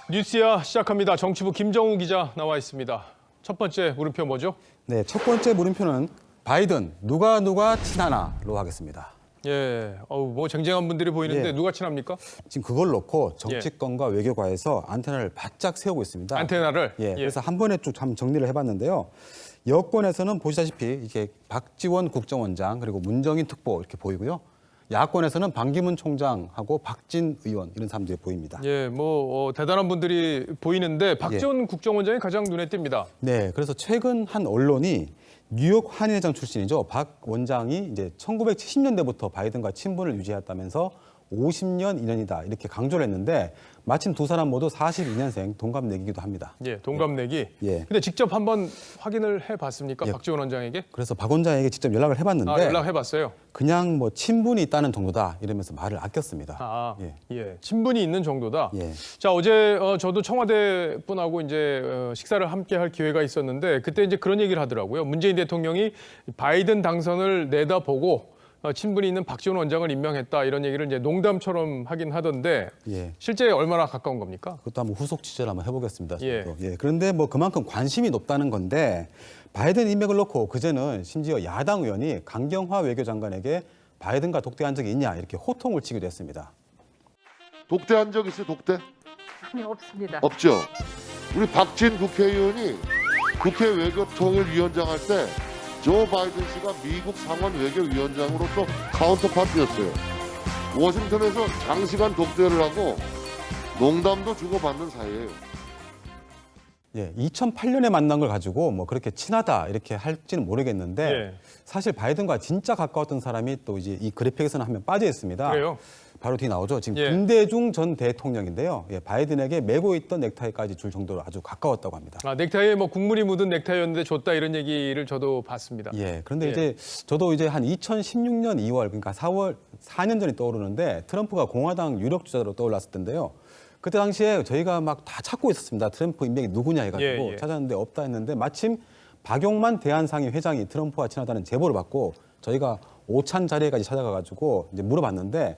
뉴스야 시작합니다. 정치부 김정우 기자 나와 있습니다. 첫 번째 물음표 뭐죠?
네, 첫 번째 물음표는 바이든 누가 친하나로 하겠습니다.
예, 뭐 쟁쟁한 분들이 보이는데
예.
누가 친합니까?
지금 그걸 놓고 정치권과 외교과에서 안테나를 바짝 세우고 있습니다.
안테나를?
예, 그래서 한 번에 좀 정리를 해봤는데요. 여권에서는 보시다시피 이렇게 박지원 국정원장 그리고 문정인 특보 이렇게 보이고요. 야권에서는 반기문 총장하고 박진 의원 이런 사람들이 보입니다.
예, 대단한 분들이 보이는데 박지원 국정원장이 가장 눈에 띕니다.
네, 그래서 최근 한 언론이 뉴욕 한인회장 출신이죠. 박 원장이 이제 1970년대부터 바이든과 친분을 유지했다면서 50년 인연이다 이렇게 강조를 했는데 마침 두 사람 모두 42년생 동갑내기기도 합니다.
예, 동갑내기.
예.
근데 직접 한번 확인을 해봤습니까? 박지원 원장에게?
그래서 박 원장에게 직접 연락을 해봤는데
연락해봤어요.
그냥 친분이 있다는 정도다 이러면서 말을 아꼈습니다.
예, 친분이 있는 정도다.
예.
자, 어제 저도 청와대 분하고 이제 식사를 함께 할 기회가 있었는데 그때 이제 그런 얘기를 하더라고요. 문재인 대통령이 바이든 당선을 내다보고 친분이 있는 박지원 원장을 임명했다 이런 얘기를 이제 농담처럼 하긴 하던데 실제 얼마나 가까운 겁니까?
그것도 한번 후속 취재를 한번 해보겠습니다.
예.
그런데 그만큼 관심이 높다는 건데 바이든 임명을 놓고 그제는 심지어 야당 의원이 강경화 외교장관에게 바이든과 독대한 적이 있냐 이렇게 호통을 치기도 했습니다.
독대한 적 있어요? 독대?
아니, 없습니다.
없죠. 우리 박진 국회의원이 국회 외교통일위원장 할 때 조 바이든 씨가 미국 상원 외교위원장으로 또 카운터파트였어요. 워싱턴에서 장시간 독대를 하고 농담도 주고받는 사이예요.
예, 2008년에 만난 걸 가지고 그렇게 친하다 이렇게 할지는 모르겠는데 사실 바이든과 진짜 가까웠던 사람이 또 이제 이 그래픽에서는 한 명 빠져 있습니다.
그래요?
바로 뒤 나오죠. 지금 김대중 전 대통령인데요. 바이든에게 메고 있던 넥타이까지 줄 정도로 아주 가까웠다고 합니다.
넥타이에 국물이 묻은 넥타이였는데 줬다 이런 얘기를 저도 봤습니다.
예, 그런데 이제 저도 이제 한 2016년 2월 그러니까 4년 전이 떠오르는데 트럼프가 공화당 유력 주자로 떠올랐을 텐데요. 그때 당시에 저희가 막 다 찾고 있었습니다. 트럼프 인맥이 누구냐 해가지고 찾았는데 없다 했는데 마침 박용만 대한상인 회장이 트럼프와 친하다는 제보를 받고 저희가 오찬 자리에까지 찾아가가지고 이제 물어봤는데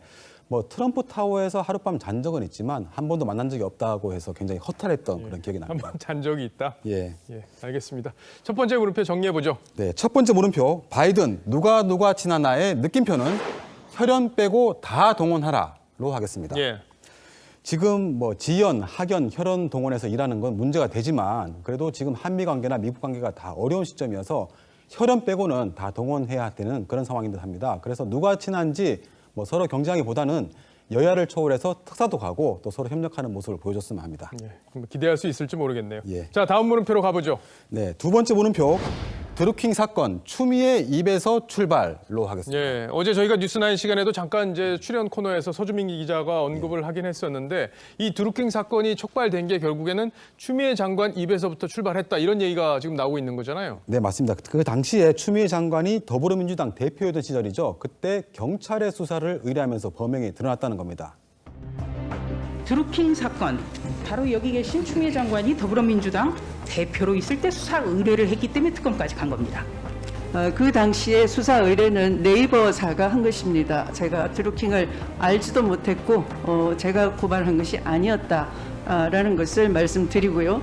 뭐 트럼프 타워에서 하룻밤 잔 적은 있지만 한 번도 만난 적이 없다고 해서 굉장히 허탈했던 그런 기억이 납니다.
한번 잔 적이 있다?
예.
예, 알겠습니다. 첫 번째 물음표 정리해보죠.
네, 첫 번째 물음표. 바이든 누가 친하나의 느낌표는 혈연 빼고 다 동원하라로 하겠습니다.
예.
지금 뭐 지연, 학연, 혈연 동원해서 일하는 건 문제가 되지만 그래도 지금 한미 관계나 미국 관계가 다 어려운 시점이어서 혈연 빼고는 다 동원해야 되는 그런 상황인 듯 합니다. 그래서 누가 친한지 뭐 서로 경쟁하기보다는 여야를 초월해서 특사도 가고 또 서로 협력하는 모습을 보여줬으면 합니다.
예, 기대할 수 있을지 모르겠네요.
예.
자, 다음 물음표로 가보죠.
네, 두 번째 물음표. 드루킹 사건 추미애 입에서 출발로 하겠습니다.
예, 어제 저희가 뉴스나인 시간에도 잠깐 이제 출연 코너에서 서주민 기자가 언급을 하긴 했었는데 이 드루킹 사건이 촉발된 게 결국에는 추미애 장관 입에서부터 출발했다 이런 얘기가 지금 나오고 있는 거잖아요.
네, 맞습니다. 그 당시에 추미애 장관이 더불어민주당 대표였던 시절이죠. 그때 경찰의 수사를 의뢰하면서 범행이 드러났다는 겁니다.
드루킹 사건, 바로 여기 계신 추미애 장관이 더불어민주당 대표로 있을 때 수사 의뢰를 했기 때문에 특검까지 간 겁니다.
그 당시에 수사 의뢰는 네이버사가 한 것입니다. 제가 드루킹을 알지도 못했고 제가 고발한 것이 아니었다라는 것을 말씀드리고요.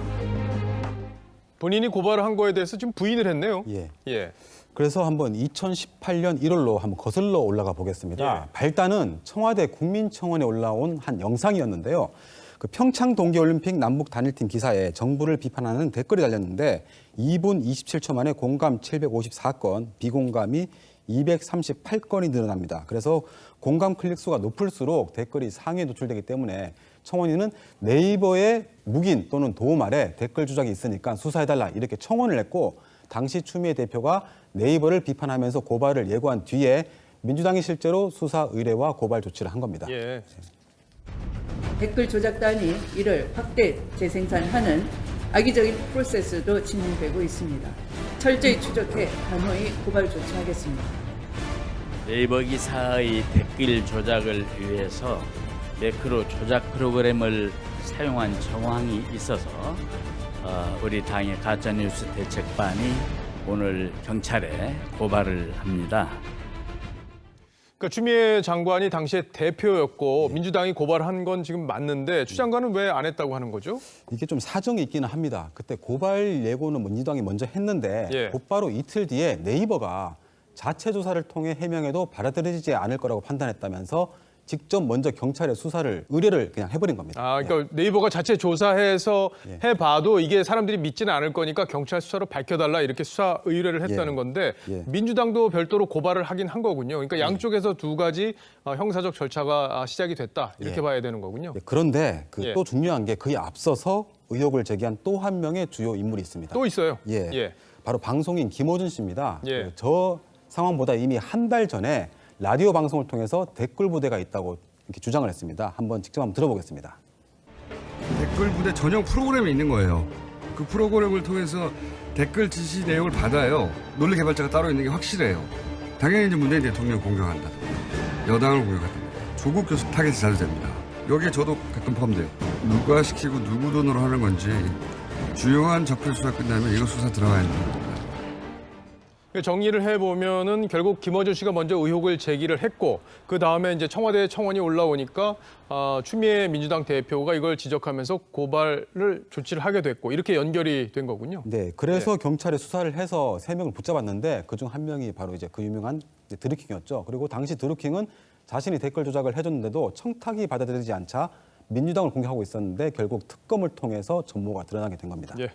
본인이 고발을 한 거에 대해서 지금 부인을 했네요.
예.
예.
그래서 한번 2018년 1월로 한번 거슬러 올라가 보겠습니다.
예.
발단은 청와대 국민청원에 올라온 한 영상이었는데요. 그 평창 동계올림픽 남북 단일팀 기사에 정부를 비판하는 댓글이 달렸는데 2분 27초 만에 공감 754건, 비공감이 238건이 늘어납니다. 그래서 공감 클릭 수가 높을수록 댓글이 상위에 노출되기 때문에 청원인은 네이버의 묵인 또는 도움 아래 댓글 조작이 있으니까 수사해달라 이렇게 청원을 했고 당시 추미애 대표가 네이버를 비판하면서 고발을 예고한 뒤에 민주당이 실제로 수사 의뢰와 고발 조치를 한 겁니다.
예.
댓글 조작단이 이를 확대 재생산하는 악의적인 프로세스도 진행되고 있습니다. 철저히 추적해 단호히 고발 조치하겠습니다.
네이버 기사의 댓글 조작을 위해서 매크로 조작 프로그램을 사용한 정황이 있어서 우리 당의 가짜뉴스 대책반이 오늘 경찰에 고발을 합니다.
그러니까 추미애 장관이 당시에 대표였고 민주당이 고발한 건 지금 맞는데 추 장관은 왜 안 했다고 하는 거죠?
이게 좀 사정이 있기는 합니다. 그때 고발 예고는 민주당이 먼저 했는데
예.
곧바로 이틀 뒤에 네이버가 자체 조사를 통해 해명해도 받아들여지지 않을 거라고 판단했다면서 직접 먼저 경찰에 수사를 의뢰를 그냥 해버린 겁니다.
아, 그러니까 네이버가 자체 조사해서 해봐도 이게 사람들이 믿지는 않을 거니까 경찰 수사로 밝혀달라 이렇게 수사 의뢰를 했다는 건데 민주당도 별도로 고발을 하긴 한 거군요. 그러니까 양쪽에서 두 가지 형사적 절차가 시작이 됐다 이렇게 봐야 되는 거군요.
그런데 또 중요한 게 그에 앞서서 의혹을 제기한 또 한 명의 주요 인물이 있습니다.
또 있어요?
바로 방송인 김호준 씨입니다.
예.
저 상황보다 이미 한 달 전에 라디오 방송을 통해서 댓글 부대가 있다고 이렇게 주장을 했습니다. 한번 직접 한번 들어보겠습니다.
댓글 부대 전용 프로그램이 있는 거예요. 그 프로그램을 통해서 댓글 지시 내용을 받아요. 논리 개발자가 따로 있는 게 확실해요. 당연히 이제 문재인 대통령 공격한다. 여당을 공격한다. 조국 교수 타겟이 자주 됩니다. 여기에 저도 가끔 포함돼요. 누가 시키고 누구 돈으로 하는 건지 주요한 적폐 수사 끝나면 이거 수사 들어가야 됩니다.
정리를 해보면은 결국 김어준 씨가 먼저 의혹을 제기를 했고 그 다음에 이제 청와대 청원이 올라오니까 추미애 민주당 대표가 이걸 지적하면서 고발을 조치를 하게 됐고 이렇게 연결이 된 거군요.
네, 그래서 경찰에 수사를 해서 3명을 붙잡았는데 그중 한 명이 바로 이제 그 유명한 드루킹이었죠. 그리고 당시 드루킹은 자신이 댓글 조작을 해줬는데도 청탁이 받아들이지 않자 민주당을 공격하고 있었는데 결국 특검을 통해서 전모가 드러나게 된 겁니다.
예.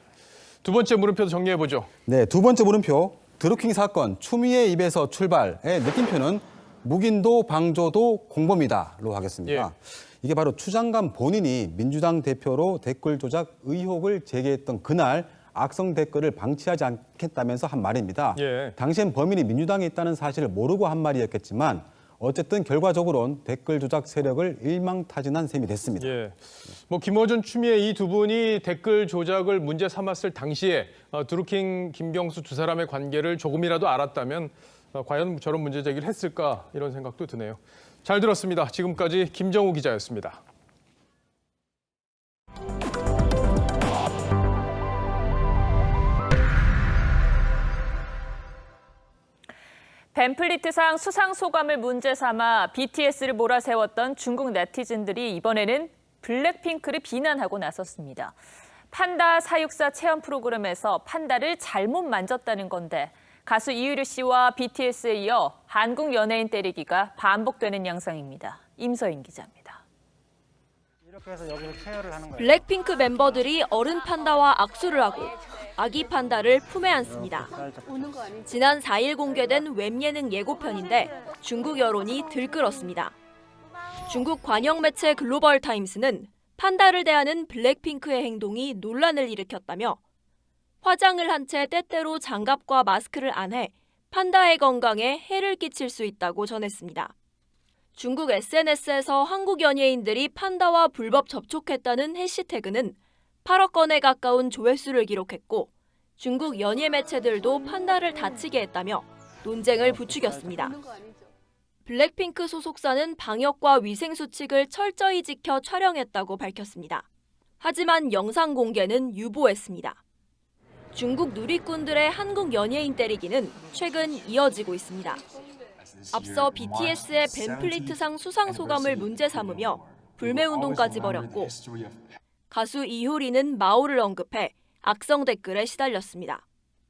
두 번째 물음표도 정리해보죠.
네, 두 번째 물음표. 드루킹 사건 추미애 입에서 출발의 느낌표는 묵인도 방조도 공범이다로 하겠습니다. 이게 바로 추 장관 본인이 민주당 대표로 댓글 조작 의혹을 제기했던 그날 악성 댓글을 방치하지 않겠다면서 한 말입니다. 당시엔 범인이 민주당에 있다는 사실을 모르고 한 말이었겠지만 어쨌든 결과적으로는 댓글 조작 세력을 일망타진한 셈이 됐습니다.
뭐 김어준, 추미애 이 두 분이 댓글 조작을 문제 삼았을 당시에 드루킹, 김경수 두 사람의 관계를 조금이라도 알았다면 과연 저런 문제 제기를 했을까 이런 생각도 드네요. 잘 들었습니다. 지금까지 김정우 기자였습니다.
벤플리트상 수상 소감을 문제 삼아 BTS를 몰아세웠던 중국 네티즌들이 이번에는 블랙핑크를 비난하고 나섰습니다. 판다 사육사 체험 프로그램에서 판다를 잘못 만졌다는 건데 가수 이유리 씨와 BTS에 이어 한국 연예인 때리기가 반복되는 양상입니다. 임서인 기자입니다.
이렇게 해서 여기서 케어를 하는 거예요.
블랙핑크 멤버들이 어른 판다와 악수를 하고 아기 판다를 품에 안습니다. 지난 4일 공개된 웹예능 예고편인데 중국 여론이 들끓었습니다. 중국 관영 매체 글로벌 타임스는 판다를 대하는 블랙핑크의 행동이 논란을 일으켰다며 화장을 한 채 때때로 장갑과 마스크를 안 해 판다의 건강에 해를 끼칠 수 있다고 전했습니다. 중국 SNS에서 한국 연예인들이 판다와 불법 접촉했다는 해시태그는 8억 건에 가까운 조회수를 기록했고 중국 연예 매체들도 판다를 다치게 했다며 논쟁을 부추겼습니다. 블랙핑크 소속사는 방역과 위생 수칙을 철저히 지켜 촬영했다고 밝혔습니다. 하지만 영상 공개는 유보했습니다. 중국 누리꾼들의 한국 연예인 때리기는 최근 이어지고 있습니다. 앞서 BTS의 벤플리트상 수상 소감을 문제 삼으며 불매운동까지 벌였고 가수 이효리는 마오를 언급해 악성 댓글에 시달렸습니다.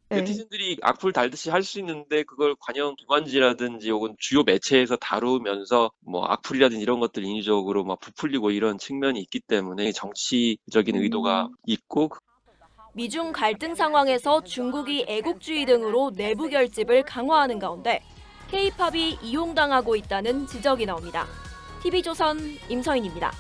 네티즌들이 악플 달듯이 할 수 있는데 그걸 관영 기관지라든지 혹은 주요 매체에서 다루면서 뭐 악플이라든지 이런 것들 인위적으로 막 부풀리고 이런 측면이 있기 때문에 정치적인 의도가 있고
미중 갈등 상황에서 중국이 애국주의 등으로 내부 결집을 강화하는 가운데 K-팝이 이용당하고 있다는 지적이 나옵니다. TV조선 임서인입니다.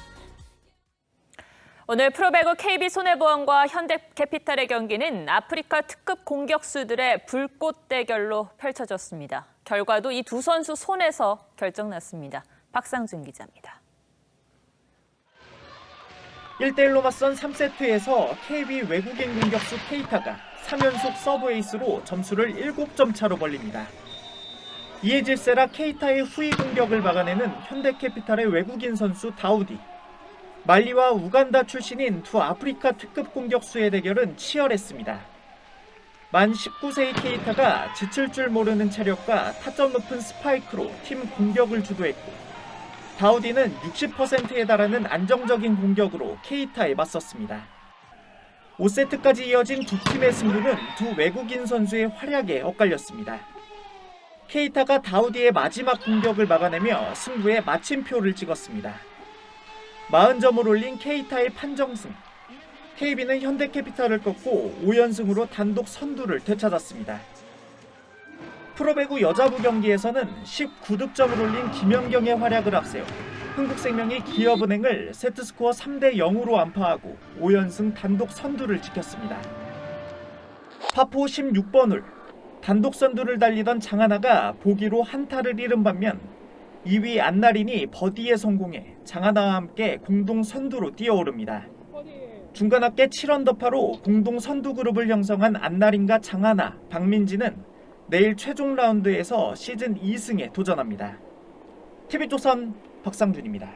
오늘 프로배구 KB손해보험과 현대캐피탈의 경기는 아프리카 특급 공격수들의 불꽃 대결로 펼쳐졌습니다. 결과도 이 두 선수 손에서 결정났습니다. 박상준 기자입니다.
1대1로 맞선 3세트에서 KB 외국인 공격수 케이타가 3연속 서브 에이스로 점수를 7점 차로 벌립니다. 이에 질세라 케이타의 후위 공격을 막아내는 현대캐피탈의 외국인 선수 다우디. 말리와 우간다 출신인 두 아프리카 특급 공격수의 대결은 치열했습니다. 만 19세의 케이타가 지칠 줄 모르는 체력과 타점 높은 스파이크로 팀 공격을 주도했고 다우디는 60%에 달하는 안정적인 공격으로 케이타에 맞섰습니다. 5세트까지 이어진 두 팀의 승부는 두 외국인 선수의 활약에 엇갈렸습니다. 케이타가 다우디의 마지막 공격을 막아내며 승부에 마침표를 찍었습니다. 40점을 올린 케이타의 판정승. KB는 현대캐피탈을 꺾고 5연승으로 단독 선두를 되찾았습니다. 프로배구 여자부 경기에서는 19득점을 올린 김연경의 활약을 앞세워 흥국생명이 기업은행을 세트스코어 3대0으로 안파하고 5연승 단독 선두를 지켰습니다. 파포 16번 홀. 단독 선두를 달리던 장하나가 보기로 한타를 잃은 반면 2위 안나린이 버디에 성공해 장하나와 함께 공동 선두로 뛰어오릅니다. 중간 합계 7언더파로 공동 선두 그룹을 형성한 안나린과 장하나, 박민지는 내일 최종 라운드에서 시즌 2승에 도전합니다. TV조선 박상준입니다.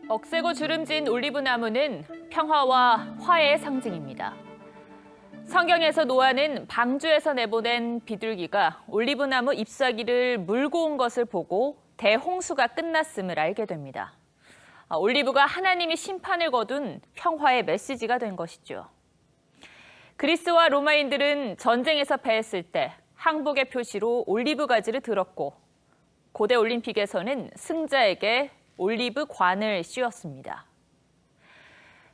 억세고 주름진 올리브나무는 평화와 화해의 상징입니다. 성경에서 노아는 방주에서 내보낸 비둘기가 올리브나무 잎사귀를 물고 온 것을 보고 대홍수가 끝났음을 알게 됩니다. 올리브가 하나님이 심판을 거둔 평화의 메시지가 된 것이죠. 그리스와 로마인들은 전쟁에서 패했을 때 항복의 표시로 올리브 가지를 들었고 고대 올림픽에서는 승자에게 올리브 관을 씌웠습니다.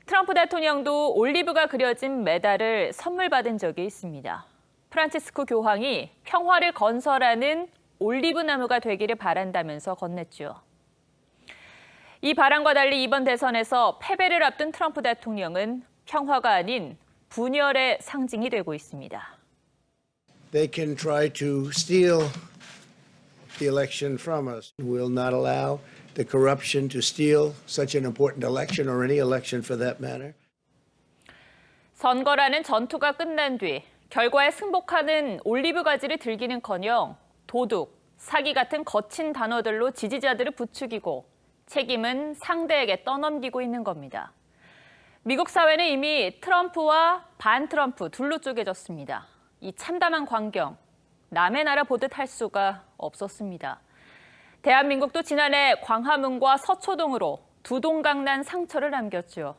트럼프 대통령도 올리브가 그려진 메달을 선물 받은 적이 있습니다. 프란치스코 교황이 평화를 건설하는 올리브 나무가 되기를 바란다면서 건넸죠. 이 바람과 달리 이번 대선에서 패배를 앞둔 트럼프 대통령은 평화가 아닌 분열의 상징이 되고 있습니다.
They can try to steal the election from us. We'll not allow the corruption to steal such an important election or any election for that matter.
선거라는 전투가 끝난 뒤 결과에 승복하는 올리브 가지를 들기는커녕 도둑, 사기 같은 거친 단어들로 지지자들을 부추기고 책임은 상대에게 떠넘기고 있는 겁니다. 미국 사회는 이미 트럼프와 반 트럼프 둘로 쪼개졌습니다. 이 참담한 광경, 남의 나라 보듯 할 수가 없었습니다. 대한민국도 지난해 광화문과 서초동으로 두 동강난 상처를 남겼죠.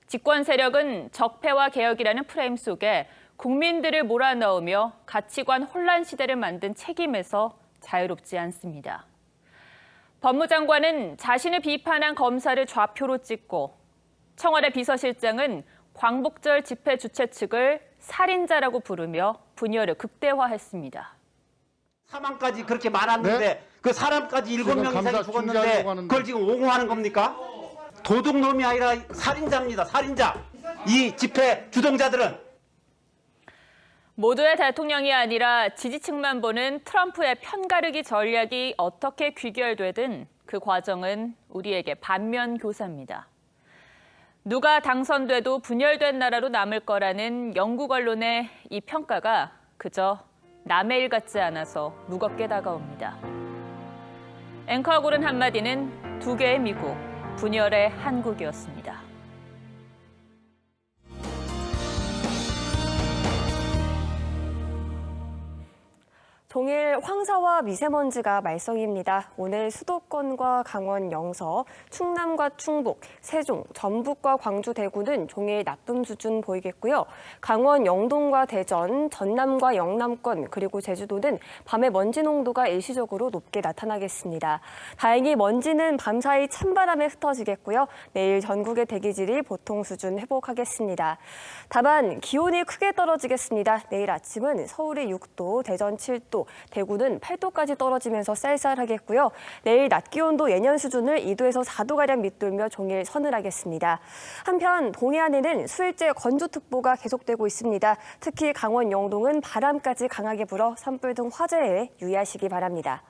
집권 세력은 적폐와 개혁이라는 프레임 속에 국민들을 몰아넣으며 가치관 혼란 시대를 만든 책임에서 자유롭지 않습니다. 법무장관은 자신을 비판한 검사를 좌표로 찍고 청와대 비서실장은 광복절 집회 주최 측을 살인자라고 부르며 분열을 극대화했습니다.
사망까지 그렇게 많았는데 그 사람까지 7명 이상이 죽었는데 그걸 지금 옹호하는 겁니까? 도둑놈이 아니라 살인자입니다. 살인자. 이 집회 주동자들은.
모두의 대통령이 아니라 지지층만 보는 트럼프의 편가르기 전략이 어떻게 귀결되든 그 과정은 우리에게 반면 교사입니다. 누가 당선돼도 분열된 나라로 남을 거라는 영국 언론의 이 평가가 그저 남의 일 같지 않아서 무겁게 다가옵니다. 앵커가 고른 한마디는 두 개의 미국, 분열의 한국이었습니다.
동일 황사와 미세먼지가 말썽입니다. 오늘 수도권과 강원 영서, 충남과 충북, 세종, 전북과 광주, 대구는 종일 나쁨 수준 보이겠고요. 강원 영동과 대전, 전남과 영남권, 그리고 제주도는 밤에 먼지 농도가 일시적으로 높게 나타나겠습니다. 다행히 먼지는 밤사이 찬바람에 흩어지겠고요. 내일 전국의 대기질이 보통 수준 회복하겠습니다. 다만 기온이 크게 떨어지겠습니다. 내일 아침은 서울이 6도, 대전 7도, 대구는 8도까지 떨어지면서 쌀쌀하겠고요. 내일 낮 기온도 예년 수준을 2도에서 4도가량 밑돌며 종일 서늘하겠습니다. 한편 동해안에는 수일째 건조특보가 계속되고 있습니다. 특히 강원 영동은 바람까지 강하게 불어 산불 등 화재에 유의하시기 바랍니다.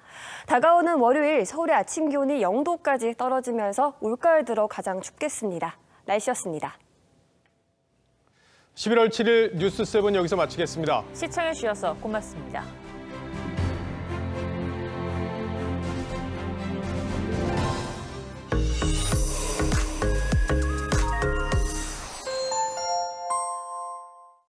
다가오는 월요일 서울의 아침 기온이 0도까지 떨어지면서 올가을 들어 가장 춥겠습니다. 날씨였습니다.
11월 7일 뉴스7 여기서 마치겠습니다.
시청해주셔서 고맙습니다.